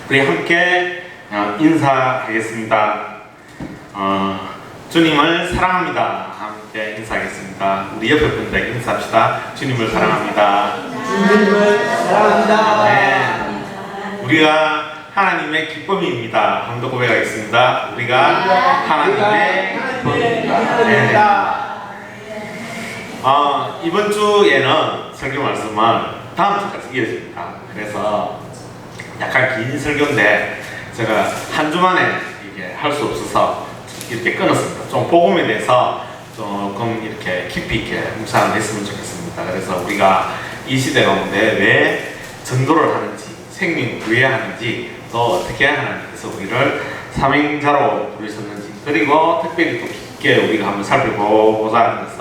우리 함께 인사하겠습니다. 주님을 사랑합니다. 함께 인사하겠습니다. 우리 옆에 분들에게 인사합시다. 주님을 사랑합니다. 주님을 사랑합니다. 네. 우리가 하나님의 기쁨입니다. 한번 고백하겠습니다. 우리가 하나님의 기쁨입니다. 네. 이번 주에는 설교 말씀은 다음 주까지 이어집니다. 그래서 약간 긴 설교인데 제가 한 주 만에 이게 할 수 없어서 이렇게 끊었습니다. 좀 복음에 대해서 조금 이렇게 깊이 있게 묵상을 했으면 좋겠습니다. 그래서 우리가 이 시대 가운데 왜 전도를 하는지, 생명을 구해하는지, 또 어떻게 하나님께서 우리를 사명자로 부르셨는지, 그리고 특별히 또 깊게 우리가 한번 살펴보고자 하는 것은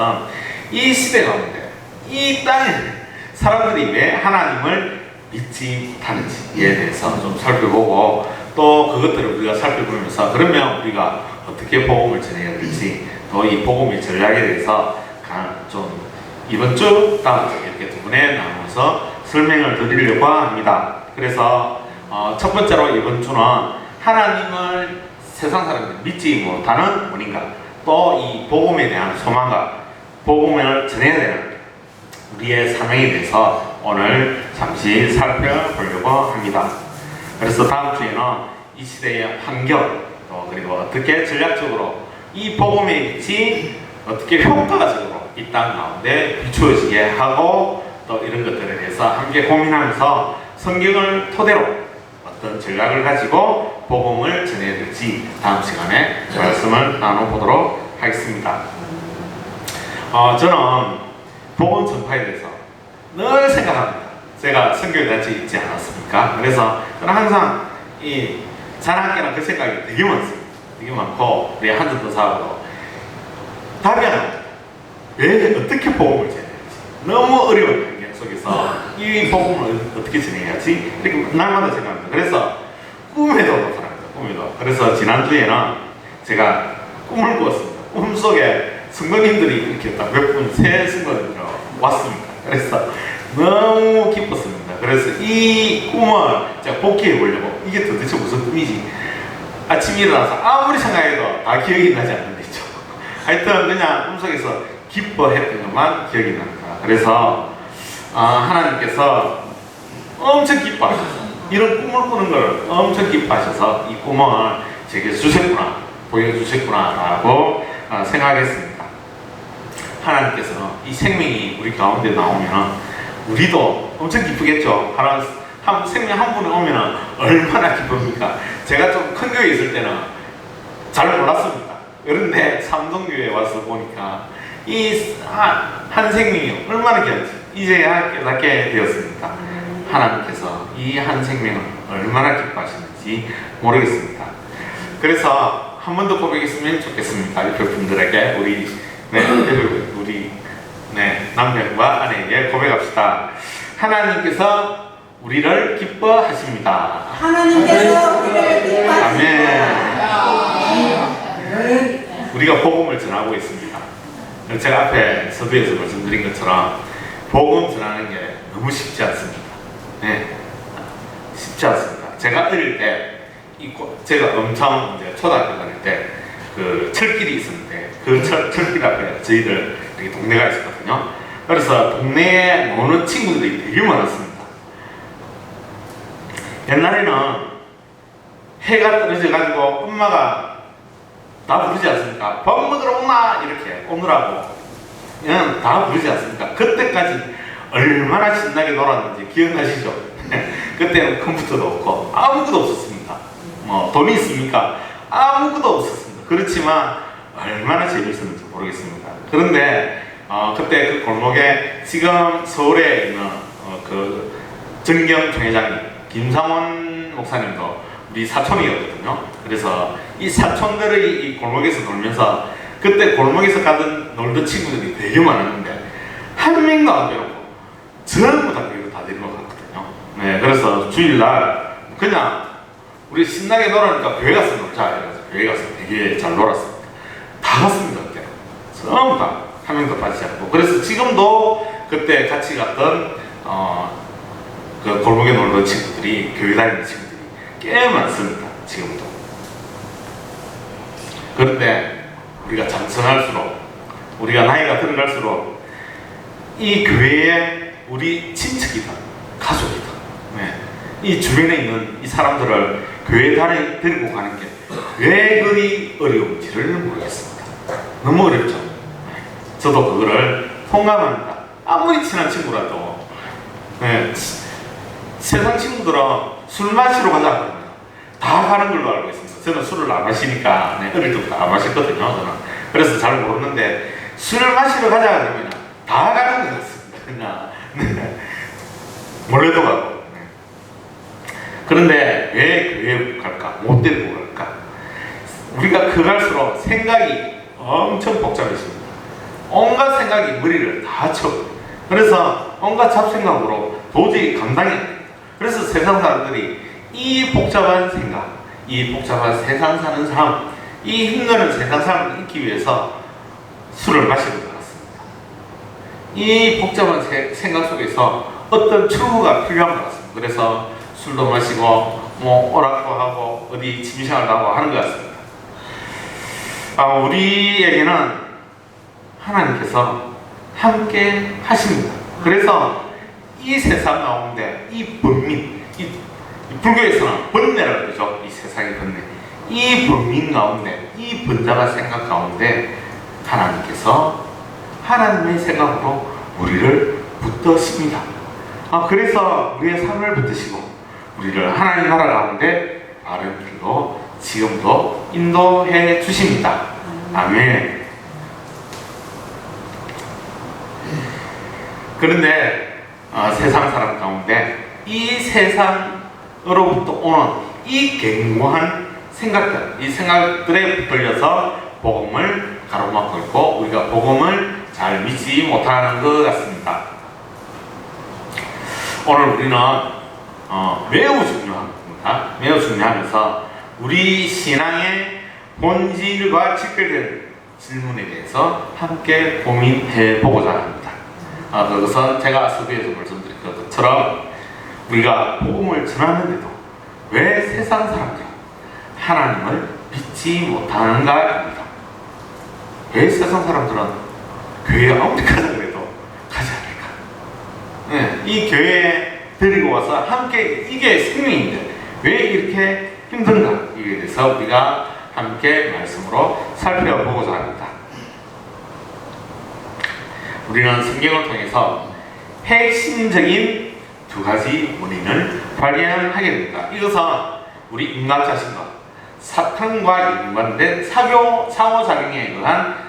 이 시대 가운데, 이 땅에 사람들이 왜 하나님을 믿지 못하는지에 대해서 좀 살펴보고, 또 그것들을 우리가 살펴보면서 그러면 우리가 어떻게 복음을 전해야 될지, 또 이 복음의 전략에 대해서 좀 이번 주, 다음 주 이렇게 두 번에 나눠서 설명을 드리려고 합니다. 그래서 첫 번째로 이번 주는 하나님을 세상 사람들이 믿지 못하는 원인과, 또 이 복음에 대한 소망과 복음을 전해야 되는 우리의 사명에 대해서 오늘 잠시 살펴보려고 합니다. 그래서 다음 주에는 이 시대의 환경, 또 그리고 어떻게 전략적으로 이 복음의 빛이 어떻게 효과적으로 이 땅 가운데 비추어지게 하고, 또 이런 것들에 대해서 함께 고민하면서 성경을 토대로 어떤 전략을 가지고 복음을 전해야 될지 다음 시간에 말씀을 나눠보도록 하겠습니다. 저는 복음 전파에 대해서 늘 생각합니다. 제가 선교에 같이 있지 않았습니까? 그래서 저는 항상 이 자랑학교는 그 생각이 되게 많습니다. 되게 많고, 우리 한전도 사업으로 답이 안 나옵니다. 왜 어떻게 복음을 전해야 될지, 너무 어려운 환경 속에서 이 복음을 어떻게 전해야지 이렇게 날마다 생각합니다. 그래서 꿈에도 못합니다. 꿈에도. 그래서 지난주에는 제가 꿈을 꾸었습니다. 꿈속에 성도님들이 이렇게 딱 몇 분 새 성도님들이 왔습니다. 그래서 너무 기뻤습니다. 그래서 이 꿈을 제가 복귀해 보려고, 이게 도대체 무슨 꿈이지? 아침에 일어나서 아무리 생각해도 다 기억이 나지 않는 데 있죠. 하여튼 그냥 꿈속에서 기뻐했던 것만 기억이 납니다. 그래서 하나님께서 엄청 기뻐하셔서, 이런 꿈을 꾸는 걸 엄청 기뻐하셔서 이 꿈을 제게 주셨구나, 보여주셨구나 라고 생각했습니다. 하나님께서 이 생명이 우리 가운데 나오면 우리도 엄청 기쁘겠죠. 생명 한 분이 오면 얼마나 기쁩니까? 제가 좀 큰 교회에 있을 때는 잘 몰랐습니다. 그런데 삼성교회에 와서 보니까 이 한 생명이 얼마나 귀한지 이제야 깨닫게 되었습니다. 하나님께서 이 한 생명을 얼마나 기뻐하시는지 모르겠습니다. 그래서 한 번 더 고백했으면 좋겠습니다. 옆에 분들에게 우리 남편과 아내에게 고백합시다. 하나님께서 우리를 기뻐하십니다. 하나님께서 우리를 기뻐하십니다. 아멘. 우리가 복음을 전하고 있습니다. 제가 앞에 서두에서 말씀드린 것처럼 복음 전하는 게 너무 쉽지 않습니다. 네, 쉽지 않습니다. 제가 어릴 때 제가 엄청 이제 초등학교 다닐 때 그 철길이 있었는데, 그 철길 앞에 저희들 이렇게 동네가 있었거든요. 그래서 동네에 노는 친구들이 되게 많았습니다. 옛날에는 해가 떨어져가지고 엄마가 다 부르지 않습니까? 밥 먹으러 오나 이렇게 오느라고 그냥 다 부르지 않습니까? 그때까지 얼마나 신나게 놀았는지 기억나시죠? 그때는 컴퓨터도 없고 아무것도 없었습니다. 뭐 돈이 있습니까? 아무것도 없었습니다. 그렇지만 얼마나 재미있었는지 모르겠습니다. 그런데 그때 그 골목에 지금 서울에 있는 그 정경 총회장님, 김상원 목사님도 우리 사촌이었거든요. 그래서 이 사촌들의 이 골목에서 놀면서, 그때 골목에서 놀던 친구들이 되게 많았는데 한 명도 안 빼놓고 전부 다 교회로 다 데리고 갔거든요. 네, 그래서 주일날 그냥 우리 신나게 놀으니까 교회 가서 놀자 이래서 교회 가서 되게 잘 놀았습니다. 다 갔습니다. 그때 전부 다 한 명도 빠지지 않고. 그래서 지금도 그때 같이 갔던 그 골목에 놀던 친구들이, 교회 다니는 친구들이 꽤 많습니다. 지금도. 그런데 우리가 장성할수록, 우리가 나이가 들어갈수록 이 교회에 우리 친척이다, 가족이다, 이 주변에 있는 이 사람들을 교회에 데리고 가는 게 왜 그리 어려운지를 모르겠습니다. 너무 어렵죠. 저도 그거를 통감합니다. 아무리 친한 친구라도 세상 친구들은 술 마시러 가자 그러면 다 가는 걸로 알고 있습니다. 저는 술을 안 마시니까 어릴 때부터 안 마셨거든요. 저는. 그래서 잘 모르는데 술을 마시러 가자 그러면 다 가는 것 같습니다. 그냥 몰래도 가고. 그런데 왜 교회에 갈까? 못 데리고 갈까? 우리가 커갈수록 생각이 엄청 복잡해집니다. 온갖 생각이 머리를 다 쳐. 그래서 온갖 잡생각으로 도저히 감당이 안 됩니다. 그래서 세상 사람들이 이 복잡한 생각, 이 복잡한 세상 사는 삶, 이 힘드는 세상 삶을 잊기 위해서 술을 마시러 나갔습니다. 이 복잡한 생각 속에서 어떤 출구가 필요한 것 같습니다. 그래서 술도 마시고 오락도 하고 어디 취미생활도 하고 하는 것 같습니다. 우리에게는 하나님께서 함께 하십니다. 그래서 이 세상 가운데 이 번민, 이 불교에서는 번뇌라고 그러죠. 이 세상의 번뇌. 이 번민 가운데, 이 번잡한 생각 가운데 하나님께서 하나님의 생각으로 우리를 붙드십니다. 그래서 우리의 삶을 붙드시고 우리를 하나님 나라 가운데 바른 길로 지금도 인도해 주십니다. 아멘. 그런데 세상 사람 가운데 이 세상으로부터 오는 이 견고한 생각들, 이 생각들에 붙들려서 복음을 가로막고 있고 우리가 복음을 잘 믿지 못하는 것 같습니다. 오늘 우리는 매우 중요한 겁니다. 매우 중요하면서 우리 신앙의 본질과 직결된 질문에 대해서 함께 고민해 보고자 합니다. 그것은 제가 서두에서 말씀드린 것처럼 우리가 복음을 전하는데도 왜 세상 사람들은 하나님을 믿지 못하는가입니다. 왜 세상 사람들은 교회에 아무리 가자 그래도 가지 않을까? 이 교회에 데리고 와서 함께, 이게 생명인데 왜 이렇게 힘든가? 이에 대해서 우리가 함께 말씀으로 살펴보고자 합니다. 우리는 성경을 통해서 핵심적인 두 가지 원인을 발견하게 됩니다. 이것은 우리 인간 자신과 사탄과 연관된 상호작용에 의한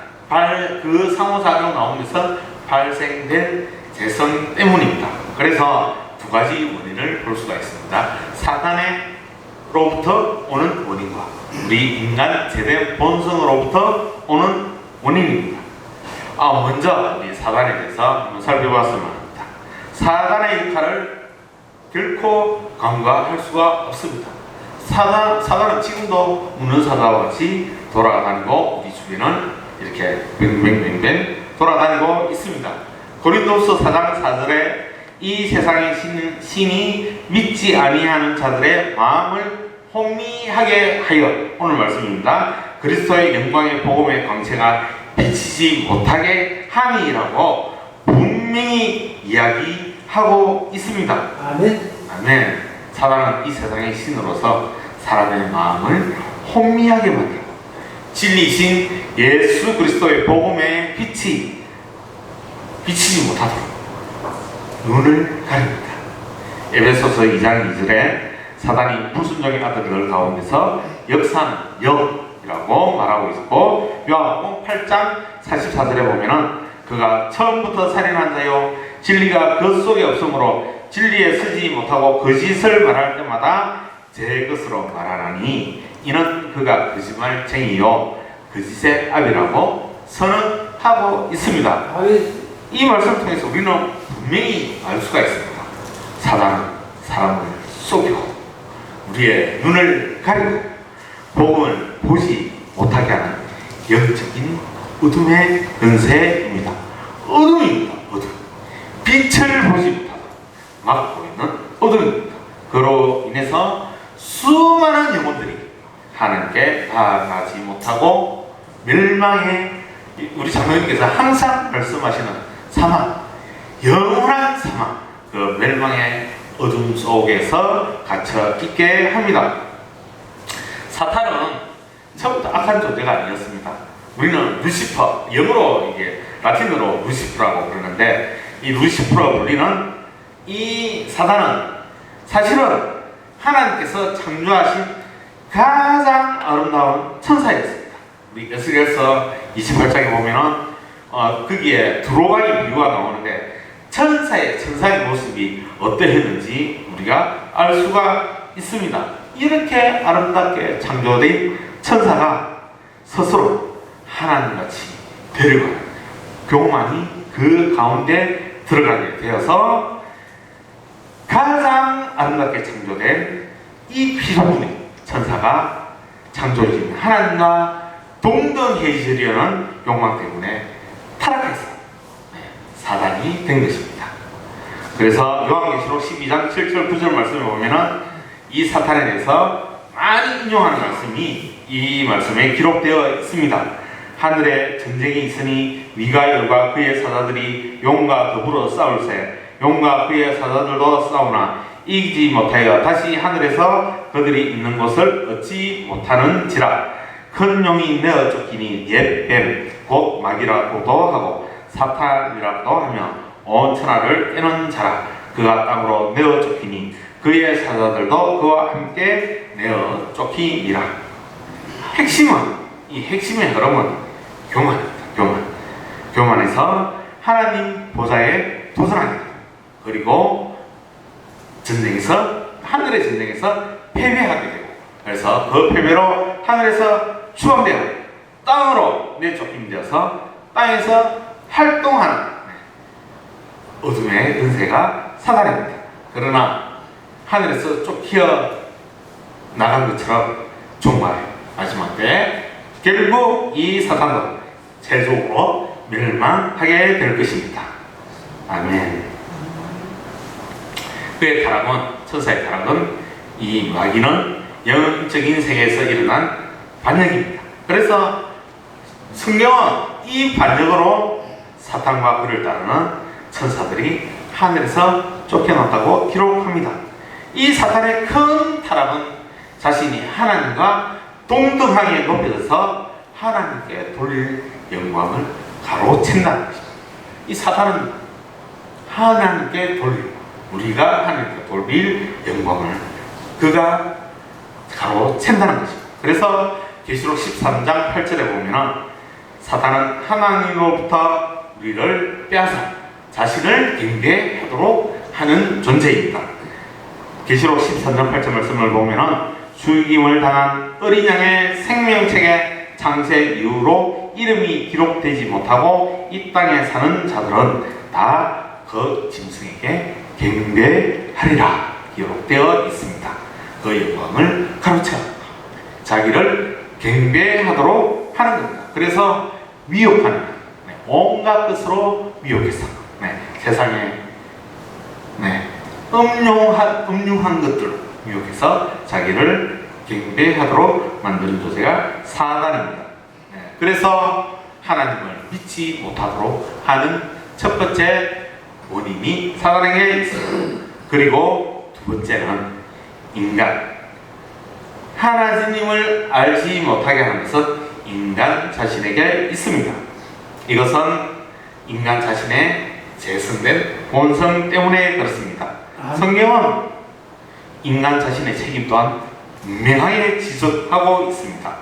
그 상호작용 가운데서 발생된 재성 때문입니다. 그래서 두 가지 원인을 볼 수가 있습니다. 사탄으로부터 오는 원인과 우리 인간 제대 본성으로부터 오는 원인입니다. 먼저 우리 사단에 대해서 한번 살펴봤으면 합니다. 사단의 역할을 결코 간과할 수가 없습니다. 사단은 지금도 문헌사자와 같이 돌아다니고 우리 주변은 이렇게 뱅뱅뱅뱅 돌아다니고 있습니다. 고린도후서 4장 4절에 이 세상의 신이 믿지 아니하는 자들의 마음을 혼미하게 하여, 오늘 말씀입니다. 그리스도의 영광의 복음의 광채가 비치지 못하게 함이라고 분명히 이야기하고 있습니다. 아멘. 아멘. 사단은 이 세상의 신으로서 사람의 마음을 혼미하게 만들고 진리이신 예수 그리스도의 복음의 빛이 비치지 못하도록 눈을 가립니다. 에베소서 2장 2절에 사단이 불순종의 아들들 가운데서 역사는 영이라고 말하고 있고, 요한복음 8장 44절에 보면은 그가 처음부터 살인한 자요 진리가 그 속에 없으므로 진리에 서지 못하고 거짓을 말할 때마다 제 것으로 말하나니 이는 그가 거짓말쟁이요 거짓의 아비라고 선언하고 있습니다. 이 말씀을 통해서 우리는 분명히 알 수가 있습니다. 사단은 사람을 속이고 우리의 눈을 가리고 복음을 보지 못하게 하는 영적인 어둠의 권세입니다. 어둠입니다. 어둠. 빛을 보지 못하고 막고 있는 어둠입니다. 그로 인해서 수많은 영혼들이 하나님께 다가가지 못하고 멸망해, 우리 장로님께서 항상 말씀하시는 사망, 영원한 사망, 그 멸망의 어둠 속에서 갇혀 있게 합니다. 사탄은 처음부터 악한 존재가 아니었습니다. 우리는 루시퍼, 영어로 이게 라틴어로 루시퍼라고 그러는데, 이 루시퍼로 불리는 이 사단은 사실은 하나님께서 창조하신 가장 아름다운 천사였습니다. 우리 에스겔서 28장에 보면은 거기에 두로가기 비유가 나오는데, 천사의 모습이 어떠했는지 우리가 알 수가 있습니다. 이렇게 아름답게 창조된 천사가 스스로 하나님같이 되려고 교만이 그 가운데 들어가게 되어서 가장 아름답게 창조된 이 피조물의 천사가 창조주인 하나님과 동등해지려는 욕망 때문에 타락해서 사단이 된 것입니다. 그래서 요한계시록 12장 7절 9절 말씀에 보면은 이 사탄에 대해서 많이 인용하는 말씀이 이 말씀에 기록되어 있습니다. 하늘에 전쟁이 있으니 미가엘과 그의 사자들이 용과 더불어 싸울세 용과 그의 사자들도 싸우나 이기지 못하여 다시 하늘에서 그들이 있는 곳을 얻지 못하는지라. 큰 용이 내어 쫓기니 옛 뱀 곧 마귀라고도 하고 사탄이라고도 하며 온 천하를 깨는 자라. 그가 땅으로 내어 쫓기니 그의 사자들도 그와 함께 내어 쫓기니라. 이 핵심의 흐름은 교만입니다. 교만에서 하나님 보좌에 도전합니다. 그리고 하늘의 전쟁에서 패배하게 되고, 그래서 그 패배로 하늘에서 추방되어 땅으로 내쫓김되어서 땅에서 활동하는 어둠의 은세가 사단입니다. 그러나 하늘에서 쫓겨 나간 것처럼 종말 마지막 때 결국 이 사단도 최종으로 멸망하게 될 것입니다. 아멘. 그의 타락은, 천사의 타락은, 이 마귀는 영적인 세계에서 일어난 반역입니다. 그래서 성경은 이 반역으로 사탄과 그를 따르는 천사들이 하늘에서 쫓겨났다고 기록합니다. 이 사탄의 큰 타락은 자신이 하나님과 동등하게 높여져서 하나님께 돌릴 영광을 가로챈다는 것입니다. 이 사탄은 하나님께 돌리고 우리가 하나님께 돌릴 영광을 그가 가로챈다는 것입니다. 그래서 계시록 13장 8절에 보면은 사탄은 하나님으로부터 우리를 빼앗아 자신을 경배하도록 하는 존재입니다. 계시록 13장 8절 말씀을 보면은 죽임을 당한 어린 양의 생명책의 창세 이후로 이름이 기록되지 못하고 이 땅에 사는 자들은 다 그 짐승에게 경배하리라 기록되어 있습니다. 그 영광을 가로채 자기를 경배하도록 하는 겁니다. 그래서 미혹하는, 온갖 것으로 미혹해서 세상에 음흉한 것들로 미혹해서 자기를 경배하도록 만드는 존재가 사단입니다. 그래서 하나님을 믿지 못하도록 하는 첫 번째 원인이 사단에게 있습니다. 그리고 두 번째는 인간, 하나님을 알지 못하게 하는 것은 인간 자신에게 있습니다. 이것은 인간 자신의 재성된 본성 때문에 그렇습니다. 성경은 인간 자신의 책임 또한 분명하게 지적하고 있습니다.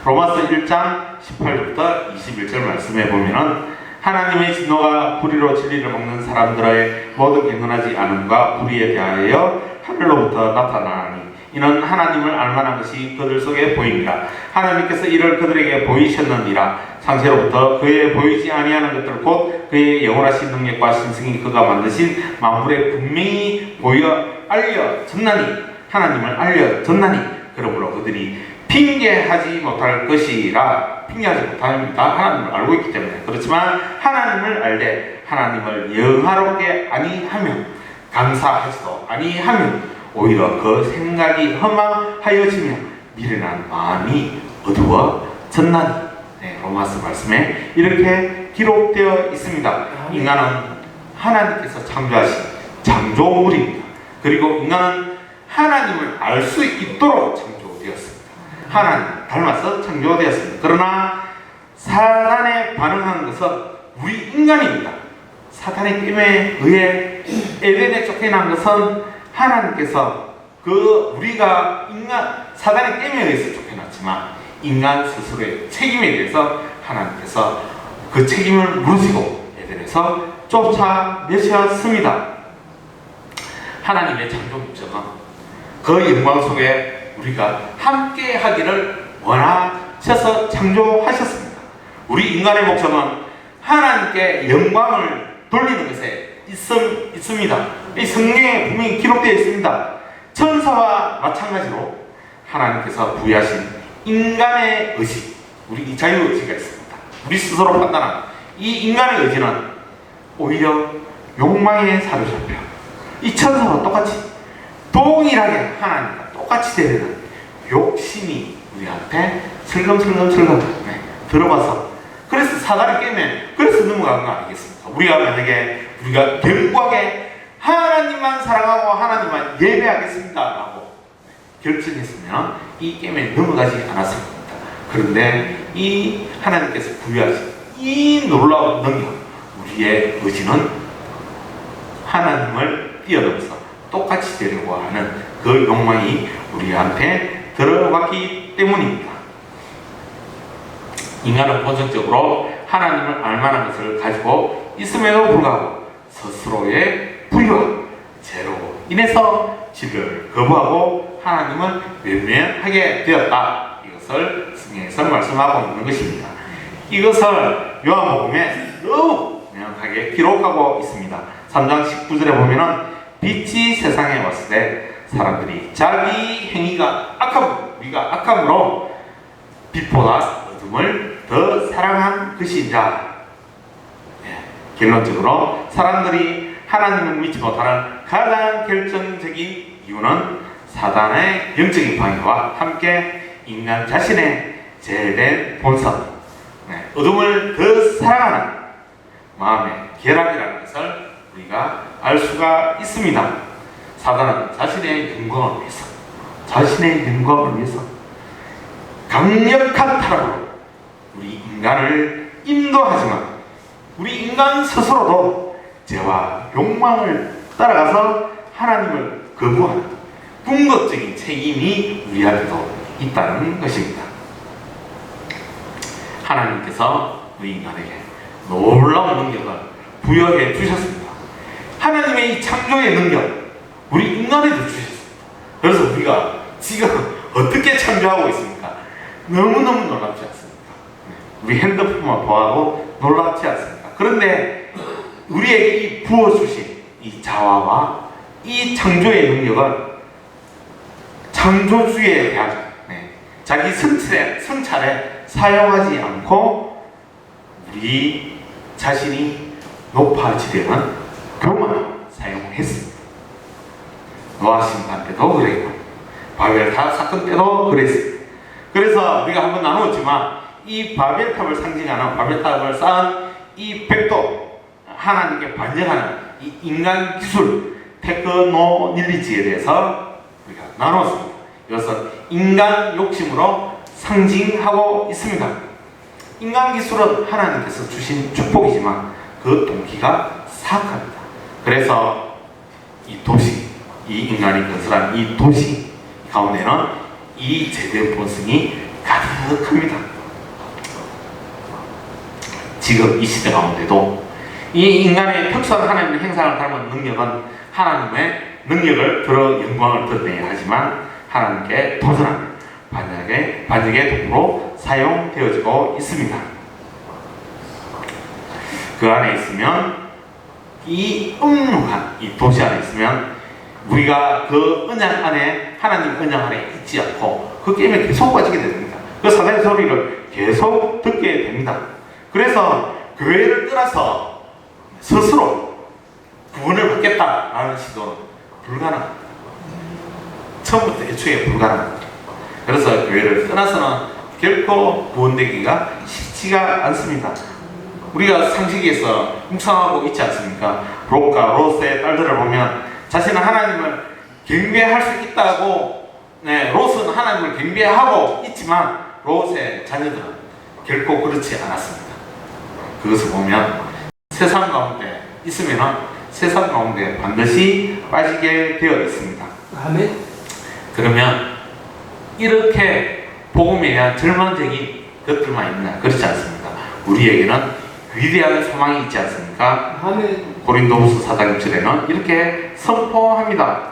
로마서 1장 18절부터 21절 말씀에 보면은 하나님의 진노가 불의로 진리를 먹는 사람들의 모든 경건하지 않음과 불의에 대하여 하늘로부터 나타나니 이는 하나님을 알만한 것이 그들 속에 보입니다. 하나님께서 이를 그들에게 보이셨느니라. 창세로부터 그의 보이지 아니하는 것들 곧 그의 영원하신 능력과 신성이 그가 만드신 만물에 분명히 보여 알려졌나니 하나님을 알려졌나니 그러므로 그들이 핑계하지 못할 것이라. 핑계하지 못합니다. 하나님을 알고 있기 때문에. 그렇지만 하나님을 알되 하나님을 영화롭게 아니하며 감사하지도 아니하며 오히려 그 생각이 허망하여지며 미련한 마음이 어두워졌나니. 네, 로마서 말씀에 이렇게 기록되어 있습니다. 인간은 하나님께서 창조하신 창조물입니다. 그리고 인간은 하나님을 알 수 있도록 창조되었습니다. 하나님 닮아서 창조되었습니다. 그러나 사단에 반응한 것은 우리 인간입니다. 사탄의 게임에 의해 에덴에 쫓겨난 것은 하나님께서 우리가 사단의 게임에 의해서 쫓겨났지만 인간 스스로의 책임에 대해서 하나님께서 그 책임을 무르시고 에덴에서 쫓아내셨습니다. 하나님의 창조 목적은 그 영광 속에 우리가 함께 하기를 원하셔서 창조하셨습니다. 우리 인간의 목적은 하나님께 영광을 돌리는 것에 있습니다. 이 성경에 분명히 기록되어 있습니다. 천사와 마찬가지로 하나님께서 부여하신 인간의 의지, 우리 자유의지가 있습니다. 우리 스스로 판단하는 이 인간의 의지는 오히려 욕망에 사로잡혀 이 천사와 똑같이 동일하게 하나님과 똑같이 되는 욕심이 우리한테 슬금슬금 들어와서, 그래서 사단의 게임에 그래서 넘어간 거 아니겠습니까? 우리가 만약에 우리가 견고하게 하나님만 사랑하고 하나님만 예배하겠습니다 라고 결정했으면 이 게임에 넘어가지 않았을 겁니다. 그런데 이 하나님께서 부여하신 이 놀라운 능력, 우리의 의지는 하나님을 뛰어넘어서 똑같이 되려고 하는 그 욕망이 우리한테 들어왔기 때문입니다. 인간은 본성적으로 하나님을 알만한 것을 가지고 있음에도 불구하고 스스로의 불효와 죄로 인해서 진리를 거부하고 하나님을 외면하게 되었다. 이것을 성경에서 말씀하고 있는 것입니다. 이것을 요한복음에 너무 명확하게 기록하고 있습니다. 3장 19절에 보면은 빛이 세상에 왔을 때 사람들이 자기 행위가 우리가 악함으로 빛보다 어둠을 더 사랑한 것이자, 결론적으로 사람들이 하나님을 믿지 못하는 가장 결정적인 이유는 사단의 영적인 방해와 함께 인간 자신의 죄된 본성, 어둠을 더 사랑하는 마음의 결함이라는 것을 우리가 알 수가 있습니다. 사단은 자신의 영광을 위해서 강력한 타락으로 우리 인간을 인도하지만 우리 인간 스스로도 죄와 욕망을 따라가서 하나님을 거부하는 궁극적인 책임이 우리한테도 있다는 것입니다. 하나님께서 우리 인간에게 놀라운 능력을 부여해 주셨습니다. 하나님의 이 창조의 능력, 우리 인간에도 주셨습니다. 그래서 우리가 지금 어떻게 창조하고 있습니까? 너무너무 놀랍지 않습니까? 우리 핸드폰만 보아도 놀랍지 않습니까? 그런데 우리에게 이 부어주신 이 자화와 이 창조의 능력은 창조주에 대한 자기 성찰에 사용하지 않고 우리 자신이 높아지려는 교만을 사용했습니다. 노아 심판 때도 그랬고 바벨탑 사건 때도 그랬습니다. 그래서 우리가 한번 나누었지만 이 바벨탑을 상징하는 바벨탑을 쌓은 이 벽도 하나님께 반역하는 이 인간 기술 테크노닐리지에 대해서 우리가 나누었습니다. 이것은 인간 욕심으로 상징하고 있습니다. 인간 기술은 하나님께서 주신 축복이지만 그 동기가 사악합니다. 그래서 이 도시, 이 인간이 건설한 이 도시 가운데는 이 죄된 본성이 가득합니다. 지금 이 시대 가운데도 이 인간의 특수한 하나님의 행상을 닮은 능력은 하나님의 능력을 들어 영광을 드러내야 하지만 하나님께 도전하는 반역의 도구로 사용되어지고 있습니다. 그 안에 있으면 이 음흉한 이 도시 안에 있으면 우리가 그 언약 안에 하나님 언약 안에 있지 않고 그 게임에 계속 빠지게 됩니다. 그 사단의 소리를 계속 듣게 됩니다. 그래서 교회를 떠나서 스스로 구원을 받겠다라는 시도는 불가능합니다. 처음부터 애초에 불가능합니다. 그래서 교회를 떠나서는 결코 구원되기가 쉽지가 않습니다. 우리가 상식에서 묵상하고 있지 않습니까? 롯과 롯의 딸들을 보면 자신은 하나님을 경배할 수 있다고, 롯은 하나님을 경배하고 있지만 롯의 자녀들은 결코 그렇지 않았습니다. 그것을 보면 세상 가운데 있으면 세상 가운데 반드시 빠지게 되어 있습니다. 아멘. 그러면 이렇게 복음에 대한 절망적인 것들만 있나? 그렇지 않습니다. 우리에게는 위대한 소망이 있지 않습니까? 아멘. 고린도후서 4장 6절에는 이렇게 선포합니다.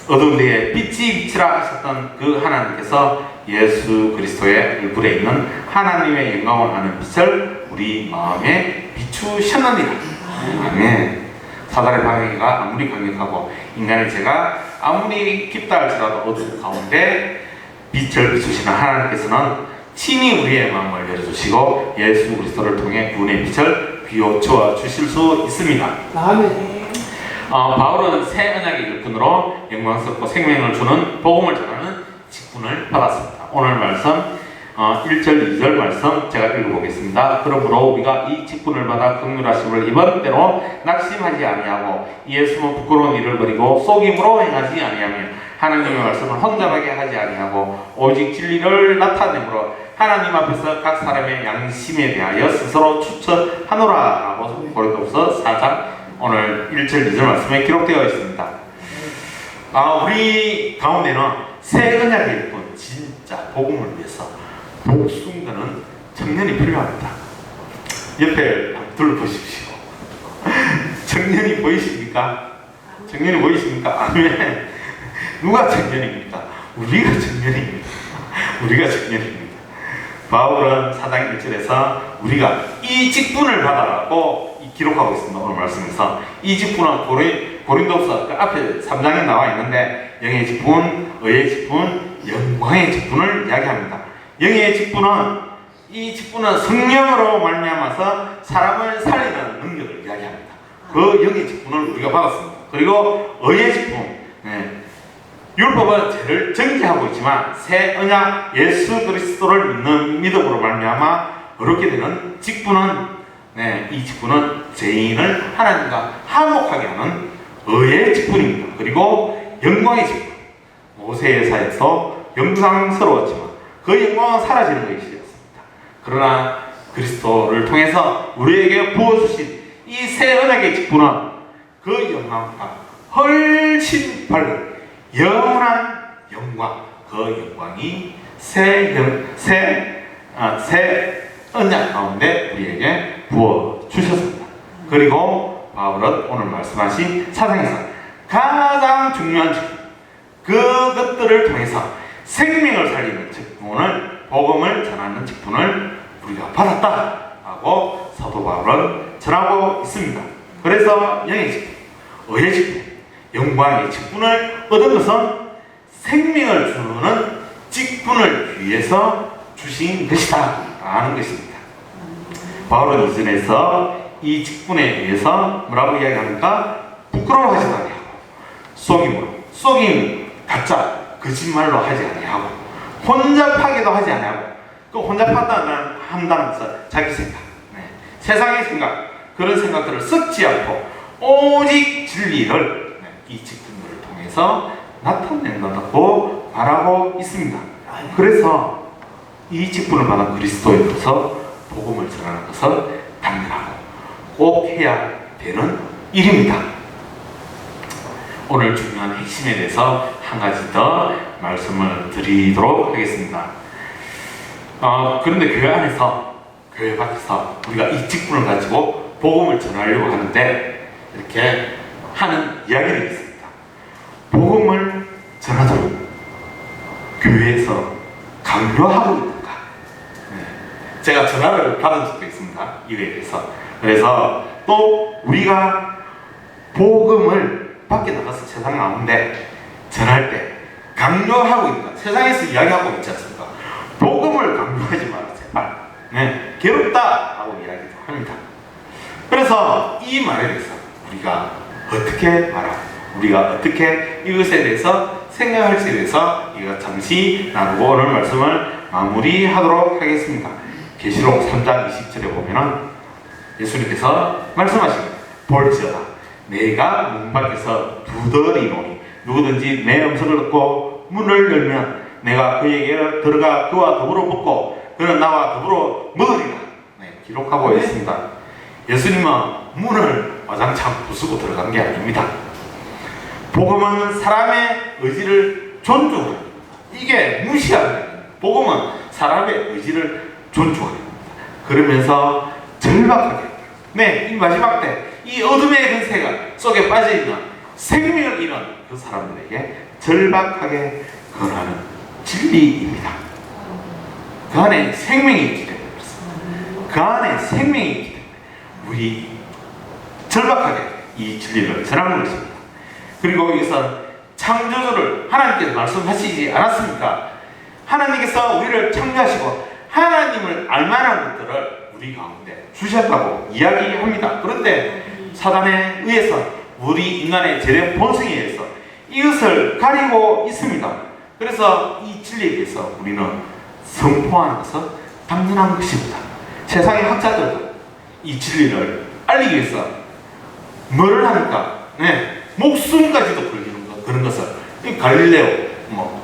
어두운 데에 빛이 비치라 하셨던 그 하나님께서 예수 그리스도의 얼굴에 있는 하나님의 영광을 아는 빛을 우리 마음에 비추셨느니라. 아멘. 사단의 방해가 아무리 강력하고 인간의 죄가 아무리 깊다 할지라도 어두운 가운데 빛을 비추시는 하나님께서는 친히 우리의 마음을 열어주시고 예수 그리스도를 통해 구원의 빛을 비추어 주실 수 있습니다. 아멘. 바울은 새 언약의 일꾼으로 영광스럽고 생명을 주는 복음을 전하는 직분을 받았습니다. 오늘 말씀 1절 2절 말씀 제가 읽어보겠습니다. 그러므로 우리가 이 직분을 받아 긍휼하심을 입은 때로 낙심하지 아니하고 이에 숨은 부끄러운 일을 버리고 속임으로 행하지 아니하며 하나님의 말씀을 혼잡하게 하지 아니하고 오직 진리를 나타내므로 하나님 앞에서 각 사람의 양심에 대하여 스스로 추천하노라 라고 고린도후서 4장 오늘 1절 2절 말씀에 기록되어 있습니다. 우리 가운데는 새 언약의 일꾼, 진짜 복음을 위해서 목숨 거는 청년이 필요합니다. 옆에 둘러보십시오. 청년이 보이십니까? 청년이 보이십니까? 아멘. 누가 청년입니까? 우리가 청년입니다. 우리가 청년입니다. 바울은 4장 1절에서 우리가 이 직분을 받아라고 기록하고 있습니다. 오늘 말씀에서 이 직분은 고린도후서 그 앞에 3장에 나와 있는데 영의 직분, 의의 직분, 영광의 직분을 이야기합니다. 영의 직분은 이 직분은 성령으로 말미암아서 사람을 살리는 능력을 이야기합니다. 그 영의 직분을 우리가 받았습니다. 그리고 의의 직분, 율법은 죄를 정죄하고 있지만 새 언약 예수 그리스도를 믿는 믿음으로 말미암아 어렵게 되는 직분은 이 직분은 죄인을 하나님과 화목하게 하는 의의 직분입니다. 그리고 영광의 직분, 모세의 사에서 영광스러웠지만 그 영광은 사라지는 것이었습니다. 그러나 그리스도를 통해서 우리에게 부어주신 이 새 언약의 직분은 그 영광과 훨씬 밝은 영원한 영광, 그 영광이 새 언약 가운데 우리에게 부어주셨습니다. 그리고 바울은 오늘 말씀하신 사상에서 가장 중요한 직분, 그것들을 통해서 생명을 살리는 직분을, 복음을 전하는 직분을 우리가 받았다라고 사도 바울은 전하고 있습니다. 그래서 영의 직분, 의의 직분, 영광의 직분을 얻은 것은 생명을 주는 직분을 위해서 주신 것이다 라는 것입니다. 바울은 이전에서 이 직분에 대해서 뭐라고 이야기합니까? 부끄러워하지 아니하고 속임으로, 속임 가짜 거짓말로 하지 아니하고 혼잡하게도 하지 아니하고, 그 혼잡한다는 것은 자기 생각, 세상의 생각, 그런 생각들을 섞지 않고 오직 진리를 이 직분들을 통해서 나타낸다고 말하고 있습니다. 그래서 이 직분을 받은 그리스도인으로서 복음을 전하는 것은 당연하고 꼭 해야 되는 일입니다. 오늘 중요한 핵심에 대해서 한 가지 더 말씀을 드리도록 하겠습니다. 그런데 교회 안에서, 교회 밖에서 우리가 이 직분을 가지고 복음을 전하려고 하는데 이렇게 하는 이야기는 있습니다. 복음을 전하도록 교회에서 강요하고 있는가? 제가 전화를 받은 적도 있습니다. 이거에 대해서. 그래서 또 우리가 복음을 밖에 나가서 세상 가운데 전할 때 강요하고 있는가? 세상에서 이야기하고 있지 않습니까? 복음을 강요하지 마라 제발. 괴롭다라고 이야기도 합니다. 그래서 이 말에 대해서 우리가 어떻게 말하고 우리가 어떻게 이것에 대해서 생각할지에 대해서 이거 잠시 나누고 오늘 말씀을 마무리하도록 하겠습니다. 계시록 3장 20절에 보면은 예수님께서 말씀하십니다. 볼지어다 내가 문 밖에서 두드리노니 누구든지 내 음성을 듣고 문을 열면 내가 그에게 들어가 그와 더불어 먹고 그는 나와 더불어 먹으리라. 기록하고 있습니다. 예수님은 문을 와장창 부수고 들어간 게 아닙니다. 복음은 사람의 의지를 존중합니다. 이게 무시하는 거예요. 복음은 사람의 의지를 존중합니다. 그러면서 절박하게 이 마지막 때 이 어둠의 근세가 속에 빠져있는 생명을 잃은 그 사람들에게 절박하게 권하는 진리입니다. 그 안에 생명이 있기 때문에 그렇습니다. 그 안에 생명이 있기 때문에 우리 절박하게 이 진리를 전하는 것입니다. 그리고 이것은 창조주를 하나님께서 말씀하시지 않았습니까? 하나님께서 우리를 창조하시고 하나님을 알만한 것들을 우리 가운데 주셨다고 이야기합니다. 그런데 사단에 의해서 우리 인간의 죄된 본성에 의해서 이것을 가리고 있습니다. 그래서 이 진리에 대해서 우리는 선포하는 것은 당연한 것입니다. 세상의 학자들도 이 진리를 알리기 위해서 뭐를 합니까? 목숨까지도 걸리는 그런 것을 갈릴레오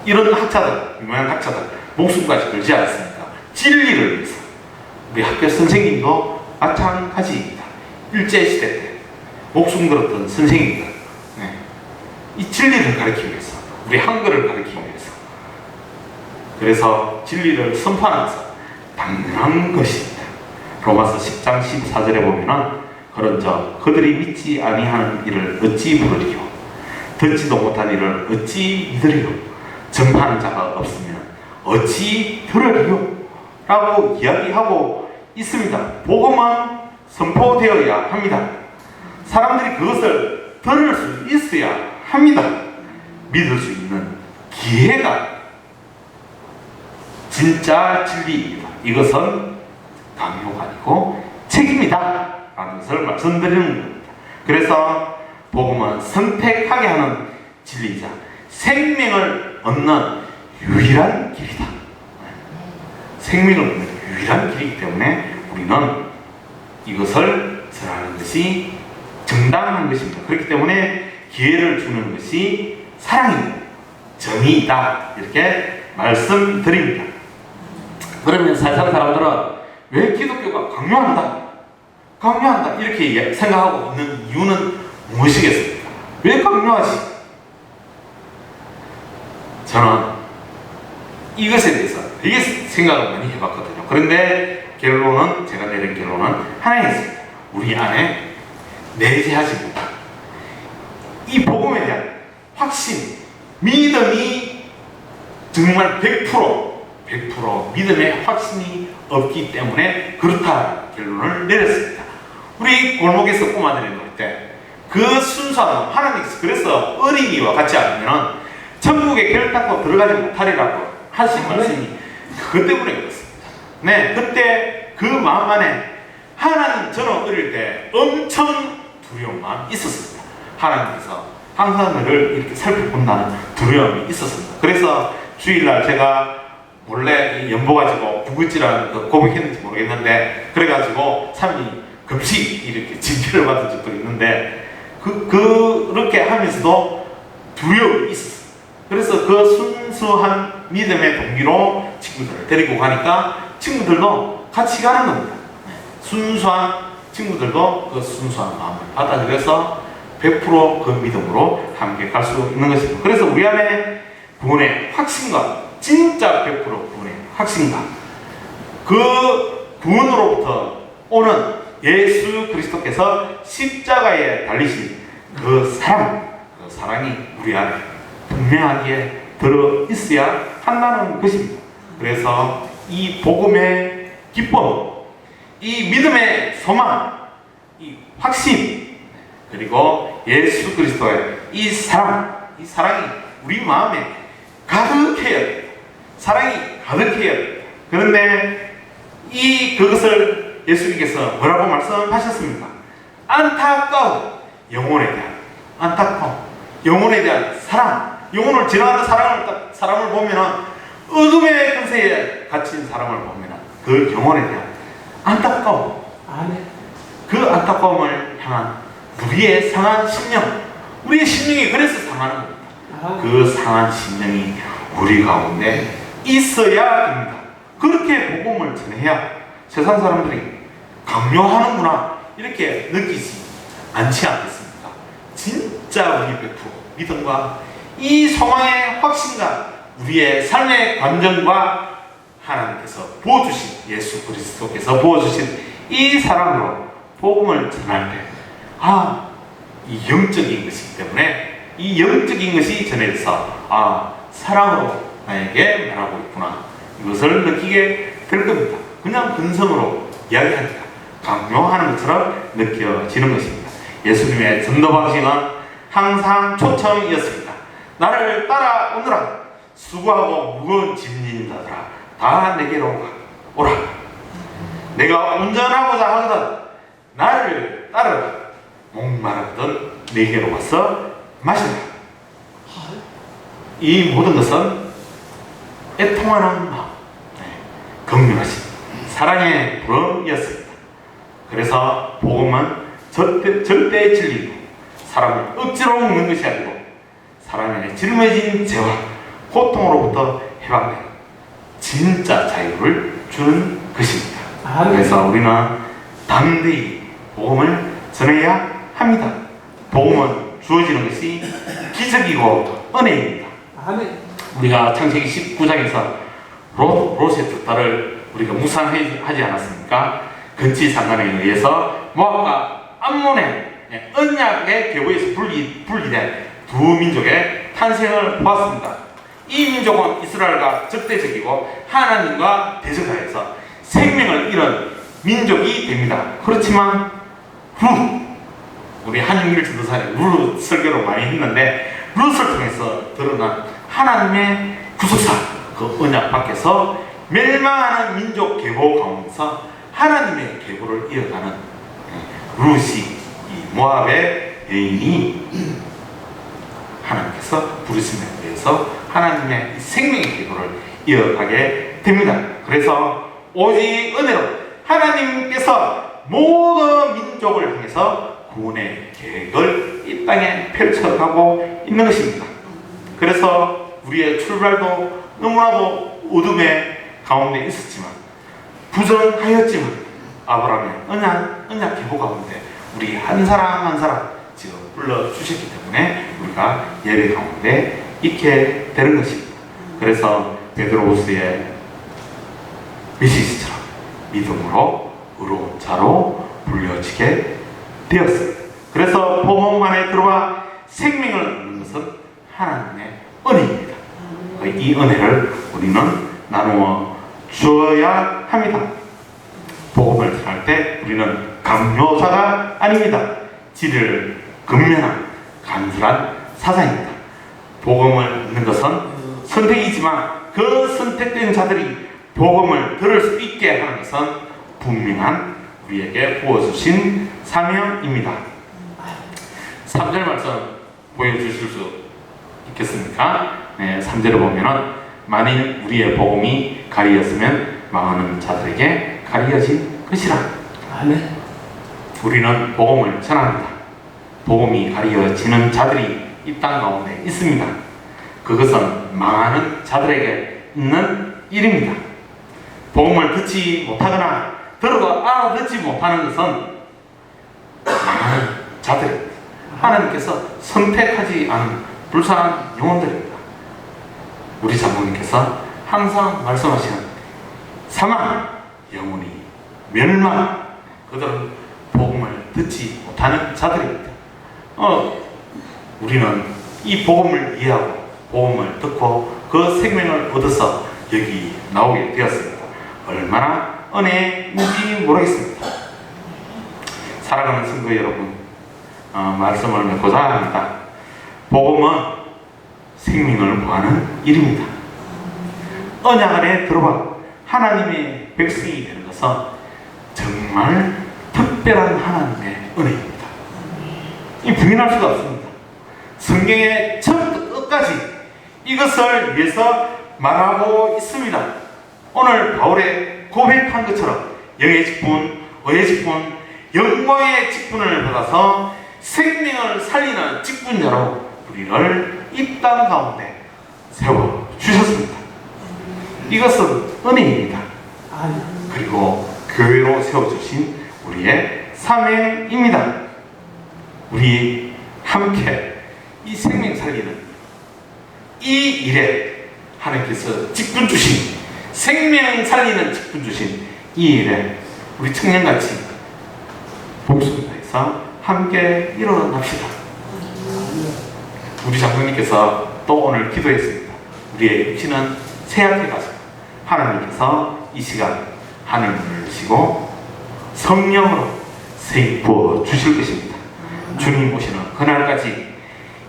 이런 학자들, 유명한 학자들 목숨까지 걸지 않습니까? 진리를 위해서. 우리 학교 선생님도 마찬가지입니다. 일제시대 때 목숨 걸었던 선생님들, 이 진리를 가르치기 위해서, 우리 한글을 가르치기 위해서. 그래서 진리를 선포하는 것은 당연한 것입니다. 로마서 10장 14절에 보면은 그런즉 그들이 믿지 아니하는 일을 어찌 부르리요 듣지도 못한 일을 어찌 믿으리요 전파하는 자가 없으면 어찌 들으리요 라고 이야기하고 있습니다. 복음은 선포되어야 합니다. 사람들이 그것을 들을 수 있어야 합니다. 믿을 수 있는 기회가 진짜 진리입니다. 이것은 강요가 아니고 책임이다 라는 것을 말씀드리는 겁니다. 그래서 복음은 선택하게 하는 진리이자 생명을 얻는 유일한 길이다. 생명을 얻는 유일한 길이기 때문에 우리는 이것을 전하는 것이 정당한 것입니다. 그렇기 때문에 기회를 주는 것이 사랑이고 정의이다 이렇게 말씀드립니다. 그러면 세상 사람들은 왜 기독교가 강요한다 이렇게 생각하고 있는 이유는 무엇이겠습니까? 왜 강요하지? 저는 이것에 대해서 되게 생각을 많이 해봤거든요. 그런데 결론은 제가 내린 결론은 하나였습니다. 우리 안에 내재하지 못한 이 복음에 대한 확신, 믿음이 정말 100% 믿음의 확신이 없기 때문에 그렇다 결론을 내렸습니다. 우리 골목에서 꼬마들이 놀 때 그 순수한 하나님께서 그래서 어린이와 같이 않으면 천국에 결단코 들어가지 못하리라고 하신 말씀이 그것 때문에 그렇습니다. 그때 그 마음 안에 하나님, 저는 어릴 때 엄청 두려운 마음이 있었습니다. 하나님께서 항상 너를 이렇게 살펴본다는 두려움이 있었습니다. 그래서 주일날 제가 몰래 연보 가지고 구글지라는 그 고백했는지 모르겠는데 그래가지고 3일 금식 이렇게 징계를 받은 적도 있는데 그렇게 하면서도 두려움이 있었어요. 그래서 그 순수한 믿음의 동기로 친구들을 데리고 가니까 친구들도 같이 가는 겁니다. 순수한 친구들도 그 순수한 마음을 받아들여서 100% 그 믿음으로 함께 갈 수 있는 것입니다. 그래서 우리 안에 구원의 확신과 진짜 100% 구원의 확신과 그 구원으로부터 오는 예수 그리스도께서 십자가에 달리신 그 사랑이 우리 안에 분명하게 들어 있어야 한다는 것입니다. 그래서 이 복음의 기쁨, 이 믿음의 소망, 이 확신, 그리고 예수 그리스도의 이 사랑이 우리 마음에 가득해야 됩니다. 사랑이 가득해야 됩니다. 그런데 그것을 예수님께서 뭐라고 말씀하셨습니까? 안타까운 영혼에 대한 안타까움. 영혼에 대한 사랑, 영혼을 지나가는 사람을 보면은 어둠의 권세에 갇힌 사람을 보면은 그 영혼에 대한 안타까움, 아멘. 그 안타까움을 향한 우리의 상한 심령, 우리의 심령이 그래서 상하는 겁니다. 그 상한 심령이 우리 가운데 있어야 됩니다. 그렇게 복음을 전해야 세상 사람들이 강요하는구나 이렇게 느끼지 않지 않겠습니까? 진짜 우리 100% 믿음과 이 소망의 확신과 우리의 삶의 감정과 하나님께서 부어주신, 예수 그리스도께서 부어주신 이 사랑으로 복음을 전할 때, 이 영적인 것이기 때문에 이 영적인 것이 전해져서 사랑으로 나에게 말하고 있구나, 이것을 느끼게 될 겁니다. 그냥 근성으로 이야기하니까 강요하는 것처럼 느껴지는 것입니다. 예수님의 전도 방식은 항상 초청이었습니다. 나를 따라오너라. 수고하고 무거운 짐진 자들아, 다 내게로 오라. 내가 운전하고자 하거든 나를 따르라. 목마르거든 내게로 와서 마시라. 이 모든 것은 애통하는 마음, 긍휼하심, 사랑의 부름이었습니다. 그래서 복음은 절대 진리고 사람을 억지로 먹는 것이 아니고 사람에게 짊어진 죄와 고통으로부터 해방되는 진짜 자유를 주는 것입니다. 그래서 우리는 담대히 복음을 전해야 합니다. 복음은 주어지는 것이 기적이고 은혜입니다. 우리가 창세기 19장에서 롯의 두 딸을 우리가 묵상하지 않았습니까? 근치 상관에 의해서 모압과 암몬의 언약의 계보에서 분리된 두 민족의 탄생을 보았습니다. 이 민족은 이스라엘과 적대적이고 하나님과 대적하여서 생명을 잃은 민족이 됩니다. 그렇지만 우리 한영일 전도사님 룻 설교로 많이 했는데 룻을 통해서 드러난 하나님의 구속사, 그 언약 밖에서 멸망하는 민족 계보 가운데서 하나님의 계보를 이어가는 룻이, 이 모압의 여인이 하나님께서 부르심에 의해서 하나님의 생명의 계보를 이어가게 됩니다. 그래서 오직 은혜로 하나님께서 모든 민족을 향해서 구원의 계획을 이 땅에 펼쳐가고 있는 것입니다. 그래서 우리의 출발도 너무나도 어둠의 가운데 있었지만, 부정하였지만 아브라함의 언약 계보 가운데 우리 한 사람 한 사람 지금 불러주셨기 때문에 우리가 예배 가운데 있게 되는 것입니다. 그래서 베드로후서의 메시지처럼 믿음으로 의로운 자로 불려지게 되었습니다. 그래서 복음 안에 들어와 생명을 얻는 것은 하나님의 은혜입니다. 이 은혜를 우리는 나누어 주어야 합니다. 복음을 전할 때 우리는 강요자가 아닙니다. 지를 근면한 간절한 사자입니다. 복음을 얻는 것은 선택이지만 그 선택된 자들이 복음을 들을 수 있게 하는 것은 분명한 우리에게 부어주신 사명입니다. 3절 말씀 보여주실 수 있겠습니까? 3절을 보면은 만일 우리의 복음이 가리었으면 망하는 자들에게 가리어진 것이라. 아멘. 우리는 복음을 전합니다. 복음이 가리어지는 자들이 이 땅 가운데 있습니다. 그것은 망하는 자들에게 있는 일입니다. 복음을 듣지 못하거나 들어도 알아듣지 못하는 것은 망하는 자들입니다. 하나님께서 선택하지 않은 불쌍한 영혼들입니다. 우리 장로님께서 항상 말씀하시는 사망, 영혼이 멸망, 그들은 복음을 듣지 못하는 자들입니다. 우리는 이 복음을 이해하고 복음을 듣고 그 생명을 얻어서 여기 나오게 되었습니다. 얼마나 은혜인지 모르겠습니다. 사랑하는 성도 여러분, 말씀을 맺고자 합니다. 복음은 생명을 구하는 일입니다. 언약 안에 들어가 하나님의 백성이 되는 것은 정말 특별한 하나님의 은혜입니다. 이 부인할 수가 없습니다. 성경의 처음부터 끝까지 이것을 위해서 말하고 있습니다. 오늘 바울의 고백한 것처럼 영의 직분, 의의 직분, 영광의 직분을 받아서 생명을 살리는 직분자로 우리를 이 땅 가운데 세워주셨습니다. 이것은 은혜입니다. 그리고 교회로 세워주신 우리의 사명입니다. 우리 함께 이 생명 살리는 이 일에 하나님께서 직분 주신, 생명 살리는 직분 주신 이 일에 우리 청년같이 목숨을 다해서 함께 일어납시다. 우리 장로님께서 또 오늘 기도했습니다. 우리의 육신은 쇠약해가지고 하나님께서 이 시간 하늘을 열시고 성령으로 새 부어 주실 것입니다. 주님 오시는 그날까지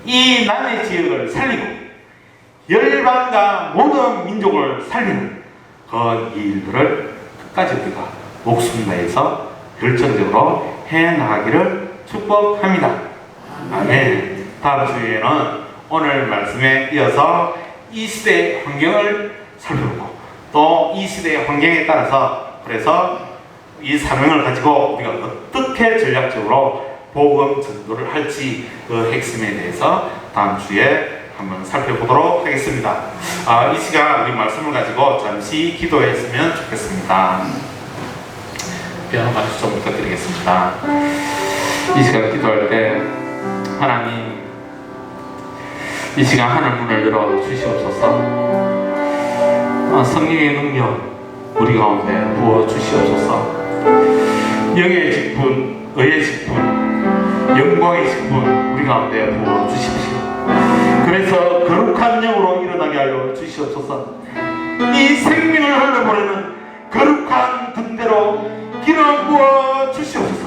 이 남의 지역을 살리고 열방과 모든 민족을 살리는 그 일들을 끝까지 우리가 목숨 다해서 결정적으로 해나가기를 축복합니다. 아멘. 다음 주에는 오늘 말씀에 이어서 이 시대의 환경을 살펴보고 또 이 시대의 환경에 따라서 그래서 이 사명을 가지고 우리가 어떻게 전략적으로 복음 전도를 할지 그 핵심에 대해서 다음 주에 한번 살펴보도록 하겠습니다. 이 시간 우리 말씀을 가지고 잠시 기도했으면 좋겠습니다. 피아노 반주 좀 부탁드리겠습니다. 이 시간 기도할 때 하나님 이 시간 하늘 문을 열어 주시옵소서. 성령의 능력 우리 가운데 부어 주시옵소서. 영의 직분, 의의 직분, 영광의 직분 우리 가운데 부어 주십시오. 그래서 거룩한 영으로 일어나게 하여 주시옵소서. 이 생명을 흘러보내는 거룩한 등대로 기름 부어 주시옵소서.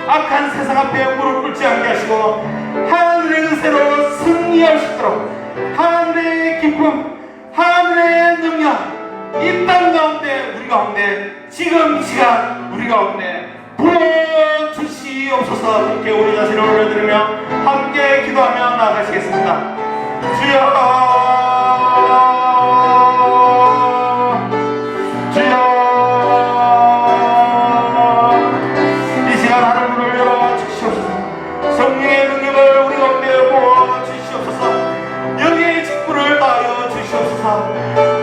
악한 세상 앞에 무릎 꿇지 않게 하시고 하늘의 은혜로 승리할 수 있도록 하늘의 기쁨, 하늘의 능력 이 땅 가운데 우리 가운데 지금 이 시간 우리 가운데 부어 주시옵소서. 그렇게 우리 자신을 올려드리며 함께 기도하며 나아가시겠습니다. 주여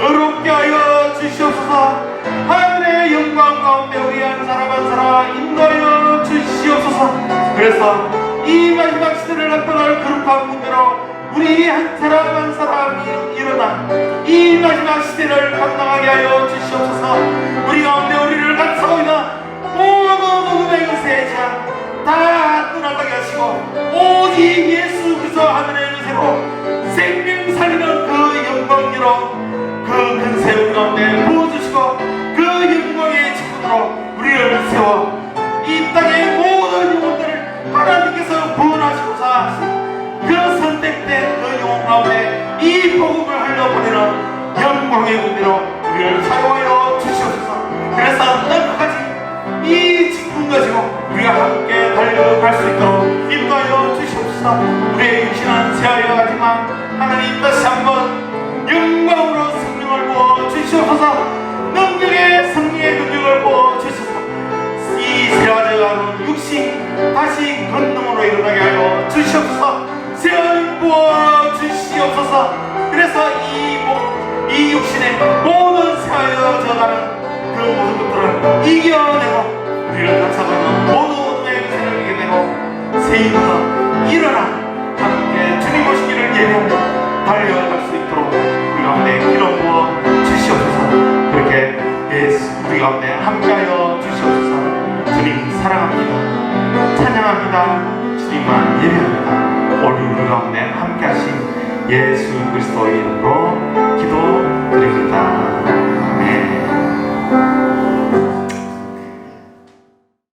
어렵게 하여 주시옵소서. 하늘의 영광 가운데 우리 한 사람 한 사람 인도하여 주시옵소서. 그래서 이 마지막 시대를 나타날 거룩한 분대로 우리 한 사람 한 사람이 일어나 이 마지막 시대를 감당하게 하여 주시옵소서. 우리 가운데 우리를 감싸고 있는 모든 어둠의 권세의 다 떠나가게 하시고 오직 예수 그리스도 하늘의 은혜로 생명 살리는 그 영광으로 그 근세 우리 가운데 부어주시고 그 영광의 직분으로 우리를 세워 이 땅의 모든 영혼들을 하나님께서 구원하시고자 그 선택된 그 영혼 가운데 이 복음을 흘려보내는 영광의 군대로 우리를 사용하여 주시옵소서. 그래서 끝까지 이 직분 가지고 우리가 함께 달려갈 수 있도록 인도하여 주시옵소서. 우리의 육신은 세하여 가지만 하나님 다시 한번 영광으로 성령을 부어 주시옵소서. 능력의 성령의 능력을 부어 주시옵소서. 이 세화되어가는 육신 다시 건능으로 일어나게 하여 주시옵소서. 세월 부어 주시옵소서. 그래서 이 육신의 모든 세화되어가는 그 모든 것들을 이겨내고 우리를 감싸고 있는 모든 어둠의 권세를 이겨내고 새임부터 일어나 함께 주님 오시기를 예배하며 달려갈 수 있도록 우리 가운데 기름 부어 주시옵소서. 그렇게 우리 가운데 함께하여 주시옵소서. 주님 사랑합니다. 찬양합니다. 주님만 예배합니다. 오늘 우리 가운데 함께하신 예수 그리스도의 이름으로 기도드립니다.